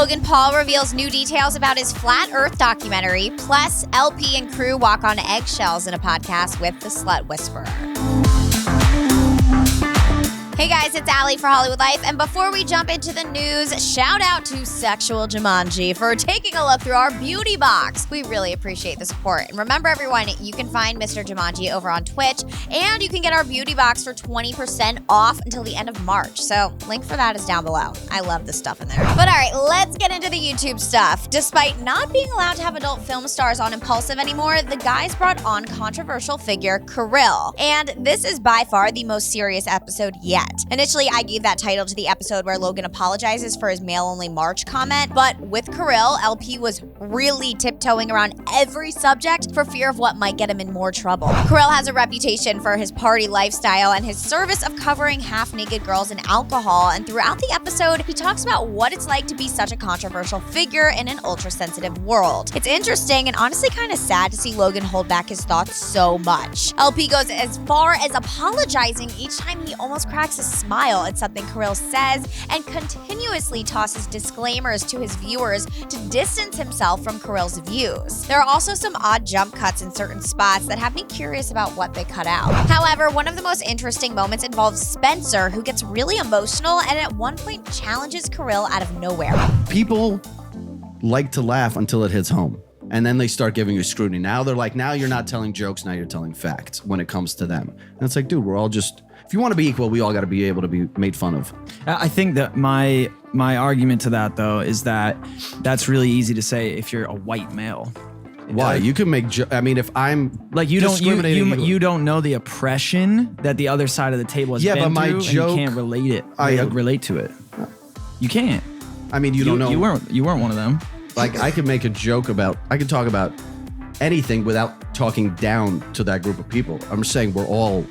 Logan Paul reveals new details about his Flat Earth documentary, plus LP and crew walk on eggshells in a podcast with the Slut Whisperer. Hey guys, it's Ali for Hollywoodlife, and before we jump into the news, shout out to Sexual Jumanji for taking a look through our beauty box. We really appreciate the support. And remember everyone, you can find Mr. Jumanji over on Twitch, and you can get our beauty box for 20% off until the end of March. So link for that is down below. I love the stuff in there. But all right, let's get into the YouTube stuff. Despite not being allowed to have adult film stars on Impulsive anymore, the guys brought on controversial figure Kirill. And this is by far the most serious episode yet. Initially, I gave that title to the episode where Logan apologizes for his male-only March comment, but with Kirill, LP was really tiptoeing around every subject for fear of what might get him in more trouble. Kirill has a reputation for his party lifestyle and his service of covering half-naked girls in alcohol, and throughout the episode, he talks about what it's like to be such a controversial figure in an ultra-sensitive world. It's interesting and honestly kind of sad to see Logan hold back his thoughts so much. LP goes as far as apologizing each time he almost cracks a smile at something Kirill says and continuously tosses disclaimers to his viewers to distance himself from Kirill's views. There are also some odd jump cuts in certain spots that have me curious about what they cut out. However, one of the most interesting moments involves Spencer, who gets really emotional and at one point challenges Kirill out of nowhere. People like to laugh until it hits home. And then they start giving you scrutiny. Now they're like, now you're not telling jokes, now you're telling facts when it comes to them. And it's like, dude, we're all just, if you want to be equal, we all got to be able to be made fun of. I think that my argument to that, though, is that that's really easy to say if you're a white male. Why? You can make, I mean, if I'm like, you don't know the oppression that the other side of the table has been but through, joke, and you can't relate to it. You can't. I mean, you don't know. You weren't one of them. Like, I could make a joke about, I could talk about anything without talking down to that group of people. I'm saying we're all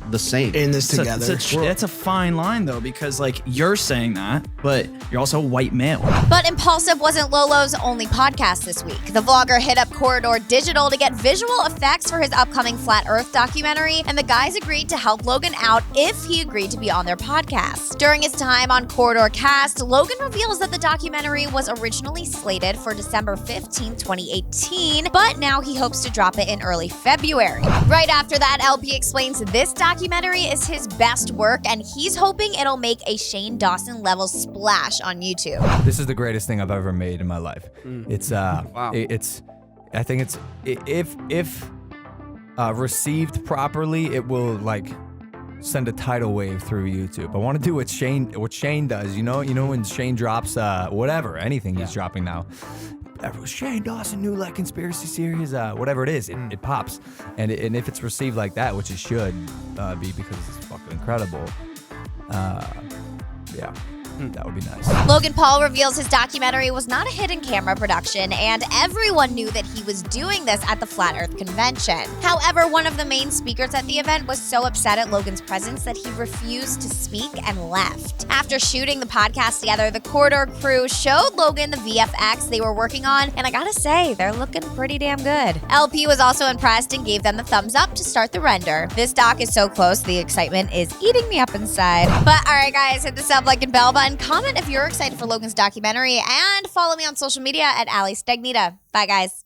the same in this together. That's a fine line though, because like you're saying that, but you're also a white male. But Impulsive wasn't Lolo's only podcast this week. The vlogger hit up Corridor Digital to get visual effects for his upcoming Flat Earth documentary, and the guys agreed to help Logan out if he agreed to be on their podcast. During his time on Corridor Cast, Logan reveals that the documentary was originally slated for December 15th, 2018, but now he hopes to drop it in early February. Right after that, LP explains this documentary is his best work, and he's hoping it'll make a Shane Dawson level splash on YouTube. This is the greatest thing I've ever made in my life. It's wow. I think it's if received properly, it will like send a tidal wave through YouTube. I want to do what Shane does. You know when Shane drops whatever, anything he's dropping now. Shane Dawson new like conspiracy series, whatever it is, it pops, and if it's received like that, which it should be because it's fucking incredible, yeah. That would be nice. Logan Paul reveals his documentary was not a hidden camera production, and everyone knew that he was doing this at the Flat Earth convention. However, one of the main speakers at the event was so upset at Logan's presence that he refused to speak and left. After shooting the podcast together, the Corridor crew showed Logan the VFX they were working on, and I gotta say, they're looking pretty damn good. LP was also impressed and gave them the thumbs up to start the render. This doc is so close, the excitement is eating me up inside. But alright guys, hit the sub, like, and bell button. Comment if you're excited for Logan's documentary, and follow me on social media at Ali Stagnitta. Bye guys.